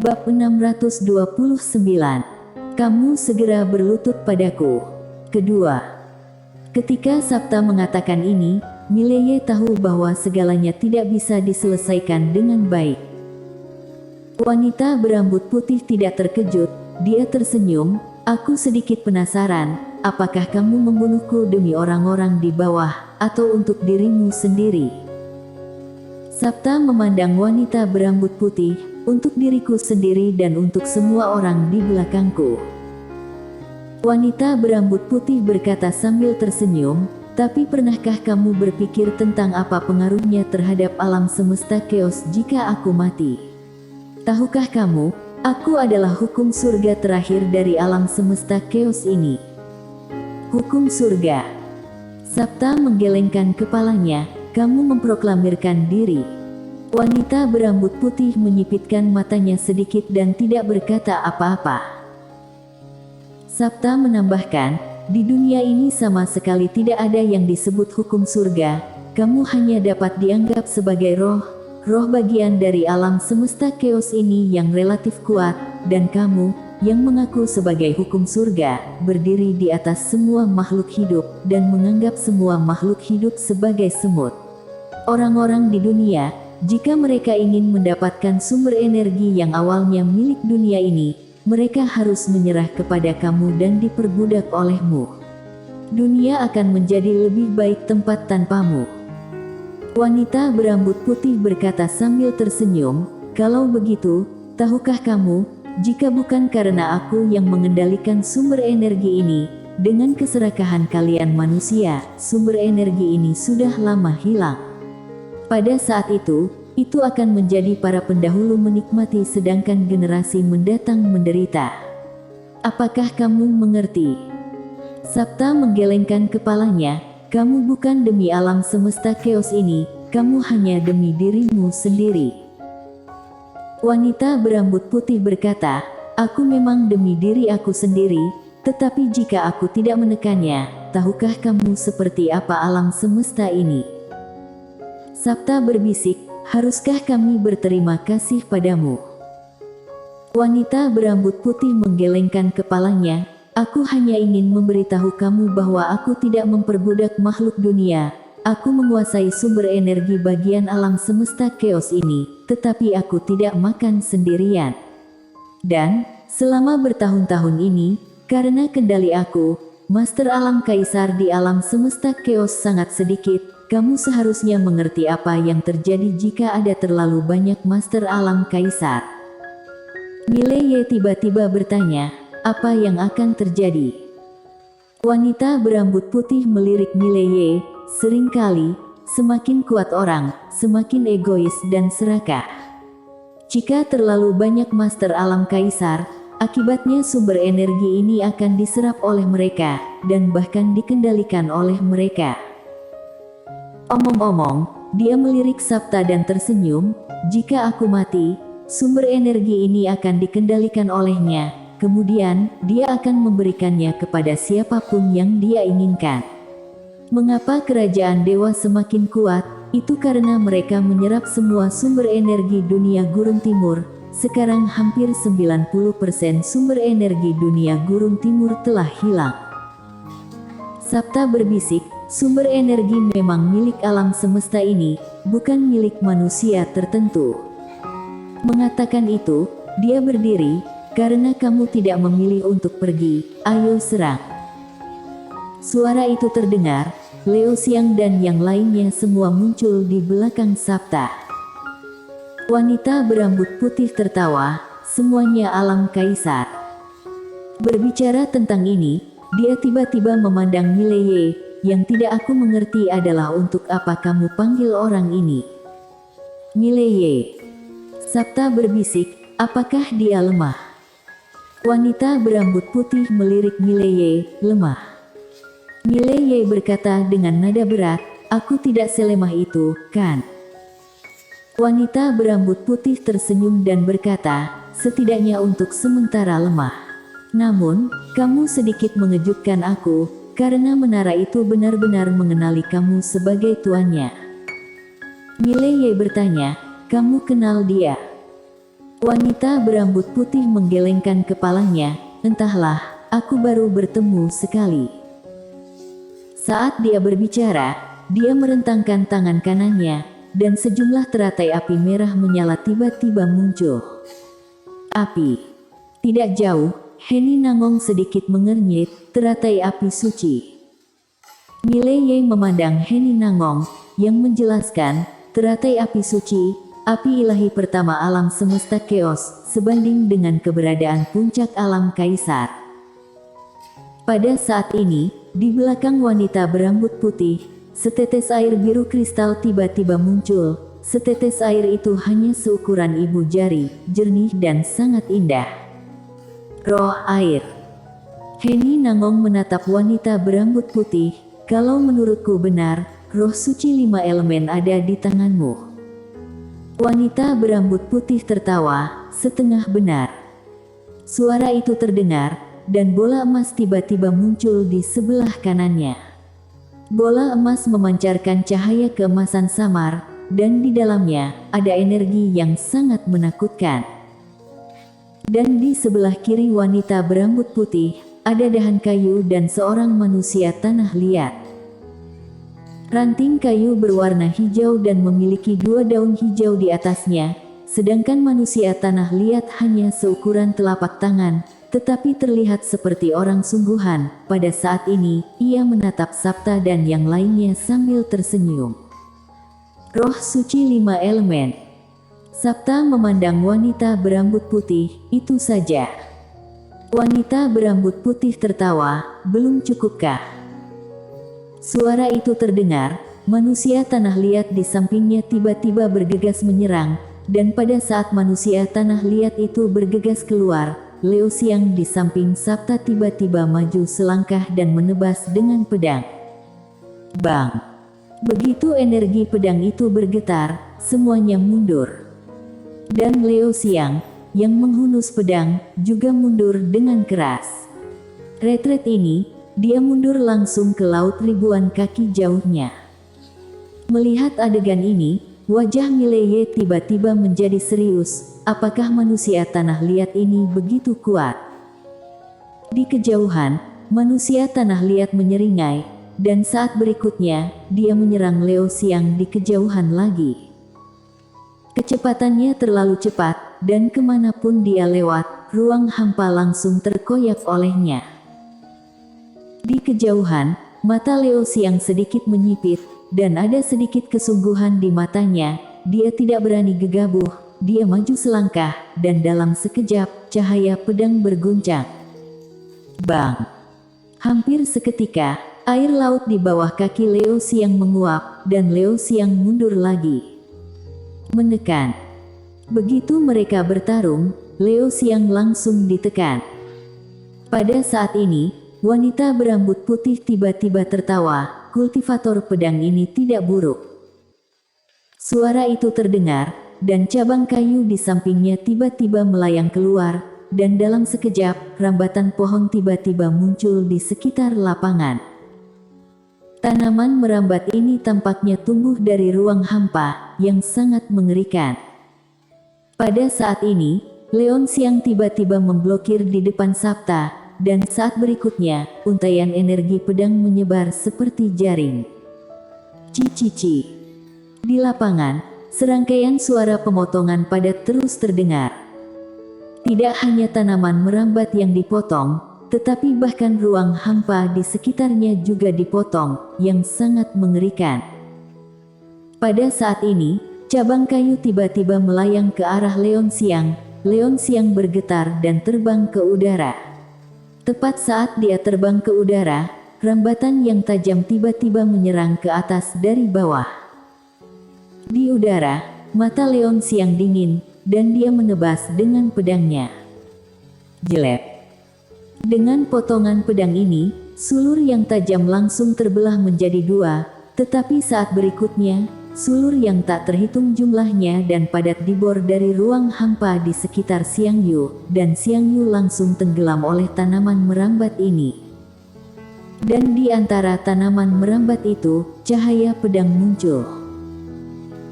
Bab 629. Kamu segera berlutut padaku. Kedua. Ketika Sapta mengatakan ini, Mileye tahu bahwa segalanya tidak bisa diselesaikan dengan baik. Wanita berambut putih tidak terkejut, dia tersenyum. Aku sedikit penasaran, apakah kamu membunuhku demi orang-orang di bawah, atau untuk dirimu sendiri? Sapta memandang wanita berambut putih, untuk diriku sendiri dan untuk semua orang di belakangku. Wanita berambut putih berkata sambil tersenyum, tapi pernahkah kamu berpikir tentang apa pengaruhnya terhadap alam semesta chaos jika aku mati? Tahukah kamu, aku adalah hukum surga terakhir dari alam semesta chaos ini. Hukum surga. Sapta menggelengkan kepalanya, kamu memproklamirkan diri. Wanita berambut putih menyipitkan matanya sedikit dan tidak berkata apa-apa. Sapta menambahkan, di dunia ini sama sekali tidak ada yang disebut hukum surga, kamu hanya dapat dianggap sebagai roh bagian dari alam semesta chaos ini yang relatif kuat, dan kamu, yang mengaku sebagai hukum surga, berdiri di atas semua makhluk hidup, dan menganggap semua makhluk hidup sebagai semut. Orang-orang di dunia, jika mereka ingin mendapatkan sumber energi yang awalnya milik dunia ini, mereka harus menyerah kepada kamu dan diperbudak olehmu. Dunia akan menjadi lebih baik tempat tanpamu. Wanita berambut putih berkata sambil tersenyum, kalau begitu, tahukah kamu, jika bukan karena aku yang mengendalikan sumber energi ini, dengan keserakahan kalian manusia, sumber energi ini sudah lama hilang. Pada saat itu akan menjadi para pendahulu menikmati sedangkan generasi mendatang menderita. Apakah kamu mengerti? Sapta menggelengkan kepalanya, kamu bukan demi alam semesta chaos ini, kamu hanya demi dirimu sendiri. Wanita berambut putih berkata, aku memang demi diri aku sendiri, tetapi jika aku tidak menekannya, tahukah kamu seperti apa alam semesta ini? Sapta berbisik, haruskah kami berterima kasih padamu? Wanita berambut putih menggelengkan kepalanya, aku hanya ingin memberitahu kamu bahwa aku tidak memperbudak makhluk dunia, aku menguasai sumber energi bagian alam semesta chaos ini, tetapi aku tidak makan sendirian. Dan, selama bertahun-tahun ini, karena kendali aku, Master Alam Kaisar di alam semesta chaos sangat sedikit, kamu seharusnya mengerti apa yang terjadi jika ada terlalu banyak Master Alam Kaisar. Mileye tiba-tiba bertanya, apa yang akan terjadi? Wanita berambut putih melirik Mileye, seringkali, semakin kuat orang, semakin egois dan serakah. Jika terlalu banyak Master Alam Kaisar, akibatnya sumber energi ini akan diserap oleh mereka, dan bahkan dikendalikan oleh mereka. Omong-omong, dia melirik Sapta dan tersenyum, jika aku mati, sumber energi ini akan dikendalikan olehnya, kemudian, dia akan memberikannya kepada siapapun yang dia inginkan. Mengapa kerajaan dewa semakin kuat? Itu karena mereka menyerap semua sumber energi dunia Gurun Timur. Sekarang hampir 90% sumber energi dunia Gurun Timur telah hilang. Sapta berbisik, sumber energi memang milik alam semesta ini, bukan milik manusia tertentu. Mengatakan itu, dia berdiri, karena kamu tidak memilih untuk pergi, ayo serang. Suara itu terdengar, Leo Xiang dan yang lainnya semua muncul di belakang Sapta. Wanita berambut putih tertawa, semuanya alam kaisar. Berbicara tentang ini, dia tiba-tiba memandang Mileye, yang tidak aku mengerti adalah untuk apa kamu panggil orang ini. Mileye. Sapta berbisik, apakah dia lemah? Wanita berambut putih melirik Mileye, lemah. Mileye berkata dengan nada berat, aku tidak selemah itu, kan? Wanita berambut putih tersenyum dan berkata, setidaknya untuk sementara lemah. Namun, kamu sedikit mengejutkan aku, karena menara itu benar-benar mengenali kamu sebagai tuannya. Mileye bertanya, kamu kenal dia? Wanita berambut putih menggelengkan kepalanya. Entahlah, aku baru bertemu sekali. Saat dia berbicara, dia merentangkan tangan kanannya, dan sejumlah teratai api merah menyala tiba-tiba muncul. Api. Tidak jauh, Heni Nangong sedikit mengernyit, teratai api suci. Mileye memandang Heni Nangong, yang menjelaskan, teratai api suci, api ilahi pertama alam semesta keos, sebanding dengan keberadaan puncak alam kaisar. Pada saat ini, di belakang wanita berambut putih, setetes air biru kristal tiba-tiba muncul. Setetes air itu hanya seukuran ibu jari, jernih dan sangat indah. Roh air. Heni Nangong menatap wanita berambut putih. Kalau menurutku benar, roh suci 5 elemen ada di tanganmu. Wanita berambut putih tertawa, setengah benar. Suara itu terdengar, dan bola emas tiba-tiba muncul di sebelah kanannya. Bola emas memancarkan cahaya keemasan samar, dan di dalamnya ada energi yang sangat menakutkan. Dan di sebelah kiri wanita berambut putih, ada dahan kayu dan seorang manusia tanah liat. Ranting kayu berwarna hijau dan memiliki 2 daun hijau di atasnya, sedangkan manusia tanah liat hanya seukuran telapak tangan, tetapi terlihat seperti orang sungguhan. Pada saat ini, ia menatap Sabta dan yang lainnya sambil tersenyum. Roh suci 5 elemen. Sabta memandang wanita berambut putih, itu saja. Wanita berambut putih tertawa, belum cukupkah? Suara itu terdengar, manusia tanah liat di sampingnya tiba-tiba bergegas menyerang, dan pada saat manusia tanah liat itu bergegas keluar, Leo Xiang di samping Sabta tiba-tiba maju selangkah dan menebas dengan pedang. Bang! Begitu energi pedang itu bergetar, semuanya mundur. Dan Leo Xiang, yang menghunus pedang, juga mundur dengan keras. Retret ini, dia mundur langsung ke laut ribuan kaki jauhnya. Melihat adegan ini, wajah Mileye tiba-tiba menjadi serius. Apakah manusia tanah liat ini begitu kuat? Di kejauhan, manusia tanah liat menyeringai, dan saat berikutnya, dia menyerang Leo Xiang di kejauhan lagi. Kecepatannya terlalu cepat, dan kemanapun dia lewat, ruang hampa langsung terkoyak olehnya. Di kejauhan, mata Leo Xiang sedikit menyipit, dan ada sedikit kesungguhan di matanya. Dia tidak berani gegabah, dia maju selangkah, dan dalam sekejap, cahaya pedang berguncang. Bang! Hampir seketika, air laut di bawah kaki Leo Xiang menguap, dan Leo Xiang mundur lagi. Menekan. Begitu mereka bertarung, Leo Xiang langsung ditekan. Pada saat ini, wanita berambut putih tiba-tiba tertawa, kultivator pedang ini tidak buruk. Suara itu terdengar, dan cabang kayu di sampingnya tiba-tiba melayang keluar, dan dalam sekejap, rambatan pohon tiba-tiba muncul di sekitar lapangan. Tanaman merambat ini tampaknya tumbuh dari ruang hampa, yang sangat mengerikan. Pada saat ini, Leon Xiang tiba-tiba memblokir di depan Sabta, dan saat berikutnya, untaian energi pedang menyebar seperti jaring. Cici. Di lapangan, serangkaian suara pemotongan padat terus terdengar. Tidak hanya tanaman merambat yang dipotong, tetapi bahkan ruang hampa di sekitarnya juga dipotong, yang sangat mengerikan. Pada saat ini, cabang kayu tiba-tiba melayang ke arah Leon Xiang. Leon Xiang bergetar dan terbang ke udara. Tepat saat dia terbang ke udara, rambatan yang tajam tiba-tiba menyerang ke atas dari bawah. Di udara, mata Leon Xiang dingin, dan dia menebas dengan pedangnya. Jelek. Dengan potongan pedang ini, sulur yang tajam langsung terbelah menjadi 2, tetapi saat berikutnya, sulur yang tak terhitung jumlahnya dan padat dibor dari ruang hampa di sekitar Xiang Yu, dan Xiang Yu langsung tenggelam oleh tanaman merambat ini. Dan di antara tanaman merambat itu, cahaya pedang muncul.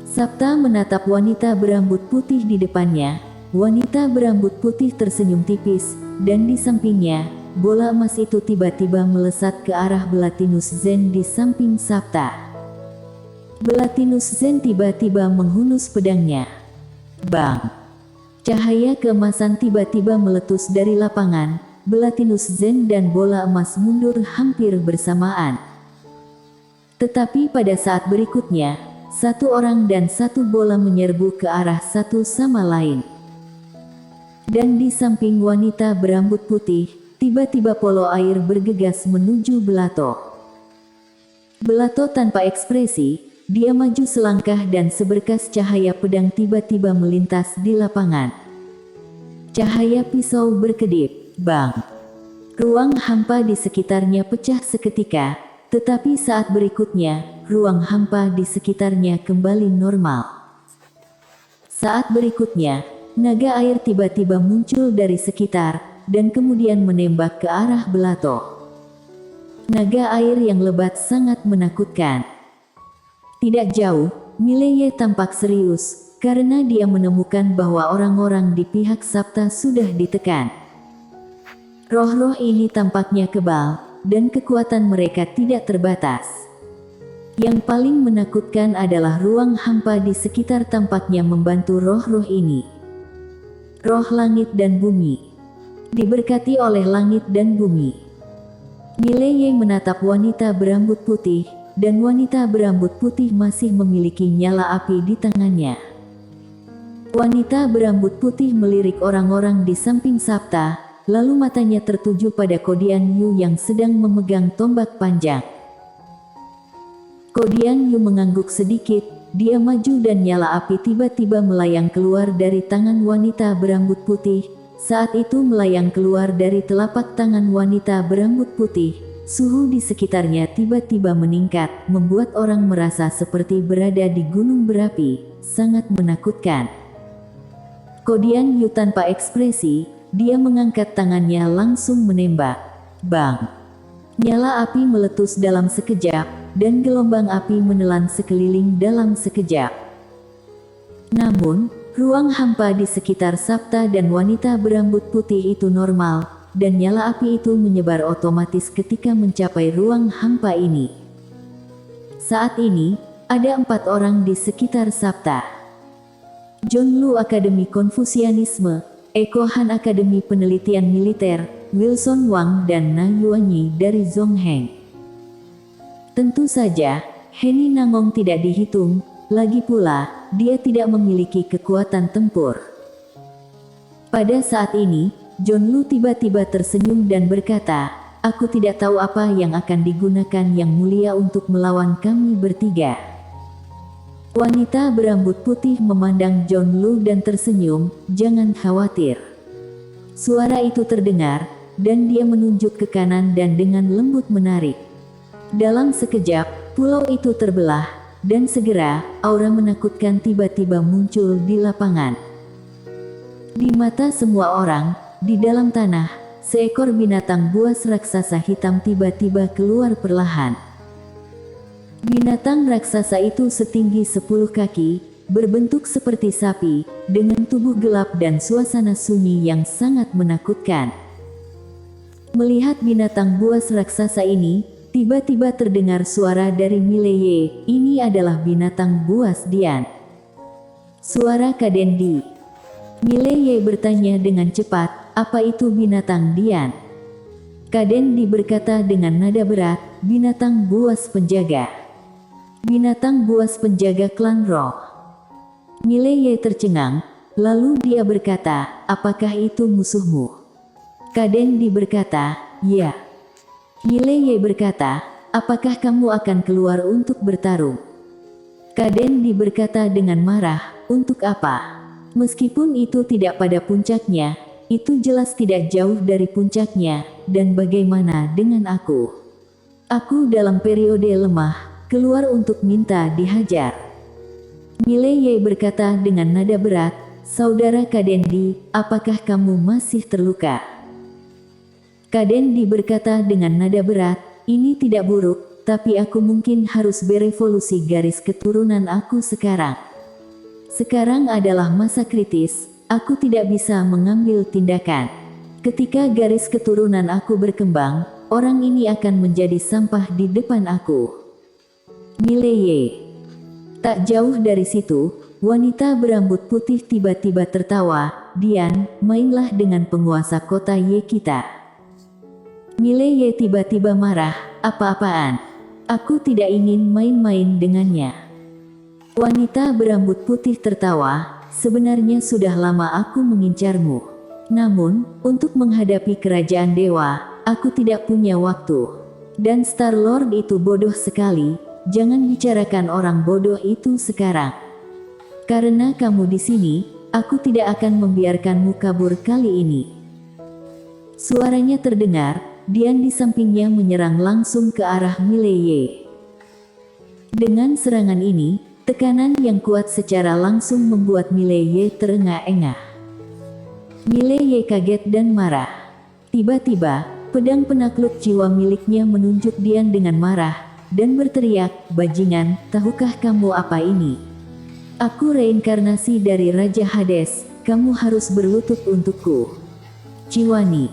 Sabta menatap wanita berambut putih di depannya, wanita berambut putih tersenyum tipis, dan di sampingnya, bola emas itu tiba-tiba melesat ke arah Belatinus Zen di samping Sabta. Belatinus Zen tiba-tiba menghunus pedangnya. Bang! Cahaya keemasan tiba-tiba meletus dari lapangan. Belatinus Zen dan bola emas mundur hampir bersamaan. Tetapi pada saat berikutnya, satu orang dan satu bola menyerbu ke arah satu sama lain. Dan di samping wanita berambut putih, tiba-tiba polo air bergegas menuju Belato. Belato tanpa ekspresi, dia maju selangkah dan seberkas cahaya pedang tiba-tiba melintas di lapangan. Cahaya pisau berkedip, bang. Ruang hampa di sekitarnya pecah seketika, tetapi saat berikutnya, ruang hampa di sekitarnya kembali normal. Saat berikutnya, naga air tiba-tiba muncul dari sekitar, dan kemudian menembak ke arah Belato. Naga air yang lebat sangat menakutkan. Tidak jauh, Mileye tampak serius, karena dia menemukan bahwa orang-orang di pihak Sabta sudah ditekan. Roh-roh ini tampaknya kebal, dan kekuatan mereka tidak terbatas. Yang paling menakutkan adalah ruang hampa di sekitar tampaknya membantu roh-roh ini. Roh langit dan bumi. Diberkati oleh langit dan bumi. Mileye menatap wanita berambut putih, dan wanita berambut putih masih memiliki nyala api di tangannya. Wanita berambut putih melirik orang-orang di samping Sabta, lalu matanya tertuju pada Kodian Yu yang sedang memegang tombak panjang. Kodian Yu mengangguk sedikit. Dia maju dan nyala api tiba-tiba melayang keluar dari tangan wanita berambut putih. Saat itu melayang keluar dari telapak tangan wanita berambut putih. Suhu di sekitarnya tiba-tiba meningkat, membuat orang merasa seperti berada di gunung berapi, sangat menakutkan. Kodian Yu tanpa ekspresi, dia mengangkat tangannya langsung menembak. Bang! Nyala api meletus dalam sekejap, dan gelombang api menelan sekeliling dalam sekejap. Namun, ruang hampa di sekitar Sabta dan wanita berambut putih itu normal, dan nyala api itu menyebar otomatis ketika mencapai ruang hampa ini. Saat ini, ada 4 orang di sekitar Sabta. Zhonglu Akademi Konfusianisme, Eko Han Akademi Penelitian Militer, Wilson Wang dan Na Yuanyi dari Zongheng. Tentu saja, Henny Nangong tidak dihitung, lagi pula, dia tidak memiliki kekuatan tempur. Pada saat ini, John Lu tiba-tiba tersenyum dan berkata, "Aku tidak tahu apa yang akan digunakan yang mulia untuk melawan kami bertiga." Wanita berambut putih memandang John Lu dan tersenyum, "Jangan khawatir." Suara itu terdengar, dan dia menunjuk ke kanan dan dengan lembut menarik. Dalam sekejap, pulau itu terbelah, dan segera, aura menakutkan tiba-tiba muncul di lapangan. Di mata semua orang, di dalam tanah, seekor binatang buas raksasa hitam tiba-tiba keluar perlahan. Binatang raksasa itu setinggi 10 kaki, berbentuk seperti sapi, dengan tubuh gelap dan suasana sunyi yang sangat menakutkan. Melihat binatang buas raksasa ini, tiba-tiba terdengar suara dari Mileye, "Ini adalah binatang buas Dian." Suara Kadendi. Mileye bertanya dengan cepat, "Apa itu binatang Dian?" Kadendi berkata dengan nada berat, "Binatang buas penjaga." Binatang buas penjaga klan roh. Mileye tercengang, lalu dia berkata, "Apakah itu musuhmu?" Kadendi berkata, "Ya." Mileye berkata, "Apakah kamu akan keluar untuk bertarung?" Kadendi berkata dengan marah, "Untuk apa? Meskipun itu tidak pada puncaknya, itu jelas tidak jauh dari puncaknya, dan bagaimana dengan aku? Aku dalam periode lemah, keluar untuk minta dihajar." Mileye berkata dengan nada berat, "Saudara Kadendi, apakah kamu masih terluka?" Kadendi berkata dengan nada berat, "Ini tidak buruk, tapi aku mungkin harus berevolusi garis keturunan aku sekarang. Sekarang adalah masa kritis, Aku tidak bisa mengambil tindakan. Ketika garis keturunan aku berkembang, orang ini akan menjadi sampah di depan aku. Mileye. Tak jauh dari situ, wanita berambut putih tiba-tiba tertawa. Dian, mainlah dengan penguasa kota Ye kita. Mileye tiba-tiba marah. Apa-apaan? Aku tidak ingin main-main dengannya. Wanita berambut putih tertawa. Sebenarnya sudah lama aku mengincarmu. Namun, untuk menghadapi kerajaan dewa, aku tidak punya waktu. Dan Star-Lord itu bodoh sekali, jangan bicarakan orang bodoh itu sekarang. Karena kamu di sini, aku tidak akan membiarkanmu kabur kali ini. Suaranya terdengar, Dian di sampingnya menyerang langsung ke arah Mileye. Dengan serangan ini, tekanan yang kuat secara langsung membuat Mileye terengah-engah. Mileye kaget dan marah. Tiba-tiba, pedang penakluk jiwa miliknya menunjuk Dian dengan marah, dan berteriak, "Bajingan, tahukah kamu apa ini? Aku reinkarnasi dari Raja Hades, kamu harus berlutut untukku." Ciwani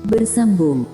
bersambung.